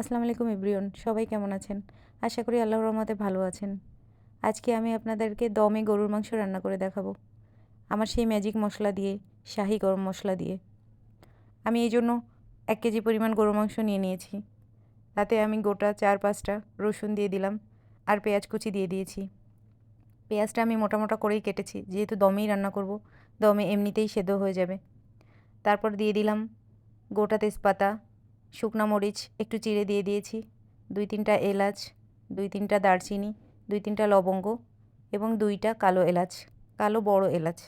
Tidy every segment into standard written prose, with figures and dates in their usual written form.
আসসালামু আলাইকুম এভরিওয়ান, সবাই কেমন আছেন? আশা করি আল্লাহর রহমতে ভালো আছেন। আজকে আমি আপনাদেরকে দমে গরুর মাংস রান্না করে দেখাবো, আমার সেই ম্যাজিক মশলা দিয়ে, শাহি গরম মশলা দিয়ে। আমি এই জন্য 1 কেজি পরিমাণ গরুর মাংস নিয়ে নিয়েছি। তাতে আমি গোটা 4-5টা রসুন দিয়ে দিলাম আর পেঁয়াজ কুচি দিয়ে দিয়েছি। পেঁয়াজটা আমি মোটা মোটা করেই কেটেছি, যেহেতু দমেই রান্না করব, দমে এমনিতেই সেদ্ধ হয়ে যাবে। তারপর দিয়ে দিলাম গোটা তেজপাতা, শুকনো মরিচ একটু চিড়ে দিয়ে দিয়েছি, 2-3টা এলাচ, 2-3টা দারচিনি, 2-3টা লবঙ্গ এবং 2টা কালো এলাচ, কালো বড় এলাচ।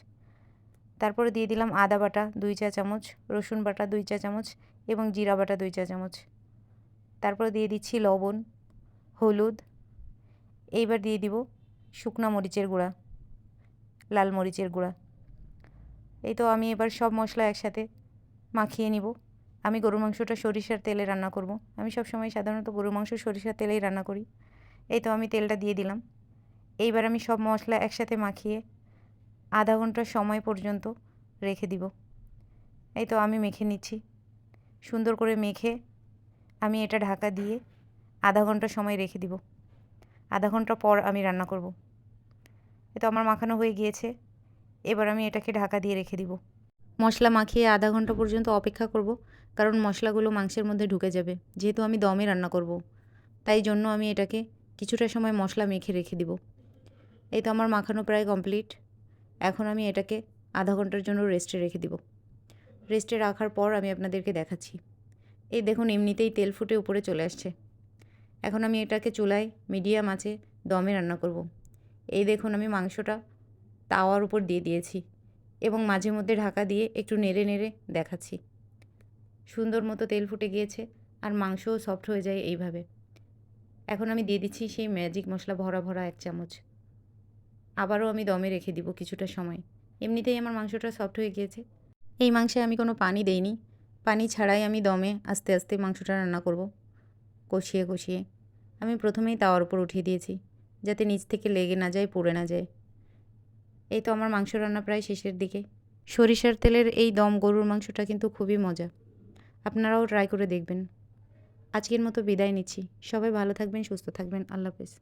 তারপরে দিয়ে দিলাম আদা বাটা 2 চা চামচ, রসুন বাটা 2 চা চামচ এবং জিরা বাটা 2 চা চামচ। তারপরে দিয়ে দিচ্ছি লবণ, হলুদ। এইবার দিয়ে দিব শুকনো মরিচের গুঁড়া, লাল মরিচের গুঁড়া। এই তো আমি এবার সব মশলা একসাথে মাখিয়ে নিব। আমি গরুর মাংসটা সরিষার তেলে রান্না করব। আমি সবসময় সাধারণত গরুর মাংস সরিষার তেলেই রান্না করি। এই তো আমি তেলটা দিয়ে দিলাম। এইবার আমি সব মশলা একসাথে মাখিয়ে আধা ঘন্টা সময় পর্যন্ত রেখে দিব। এই তো আমি মেখে নিচ্ছি। সুন্দর করে মেখে আমি এটা ঢাকা দিয়ে আধা ঘন্টা সময় রেখে দিব। আধা ঘন্টা পর আমি রান্না করব। এই তো আমার মাখানো হয়ে গিয়েছে। এবার আমি এটাকে ঢাকা দিয়ে রেখে দিব। মশলা মাখিয়ে আধা ঘন্টা পর্যন্ত অপেক্ষা করব, কারণ মশলাগুলো মাংসের মধ্যে ঢুকে যাবে, যেহেতু আমি দমে রান্না করব। তাই জন্য আমি এটাকে কিছুটা সময় মশলা মেখে রেখে দিব। এই তো আমার মাখানো প্রায় কমপ্লিট। এখন আমি এটাকে আধা ঘন্টার জন্য রেস্টে রেখে দিব। রেস্টে রাখার পর আমি আপনাদেরকে দেখাচ্ছি। এই দেখুন, এমনিতেই তেল ফুটে উপরে চলে আসছে। এখন আমি এটাকে চুলায় মিডিয়াম আঁচে দমে রান্না করব। এই দেখুন, আমি মাংসটা তাওয়ার উপর দিয়ে দিয়েছি এবং মাঝে মধ্যে ঢাকা দিয়ে একটু নেড়ে নেড়ে দেখাচ্ছি। সুন্দর মতো তেল ফুটে গিয়েছে আর মাংসও সফট হয়ে যায় এইভাবে। এখন আমি দিয়ে দিচ্ছি সেই ম্যাজিক মশলা ভরা ভরা 1 চামচ। আবারও আমি দমে রেখে দিব কিছুটা সময়। এমনিতেই আমার মাংসটা সফট হয়ে গিয়েছে। এই মাংসে আমি কোনো পানি দেইনি। পানি ছাড়াই আমি দমে আস্তে আস্তে মাংসটা রান্না করব, কষিয়ে কষিয়ে। আমি প্রথমেই তাওয়ার উপর উঠিয়ে দিয়েছি, যাতে নিচ থেকে লেগে না যায়, পুড়ে না যায়। এই তো আমার মাংস রান্না প্রায় শেষের দিকে। সরিষার তেলের এই দম গরুর মাংসটা কিন্তু খুবই মজা। আপনারাও ট্রাই করে দেখবেন। আজকের মতো বিদায় নিচ্ছি। সবাই ভালো থাকবেন, সুস্থ থাকবেন। আল্লাহ হাফেজ।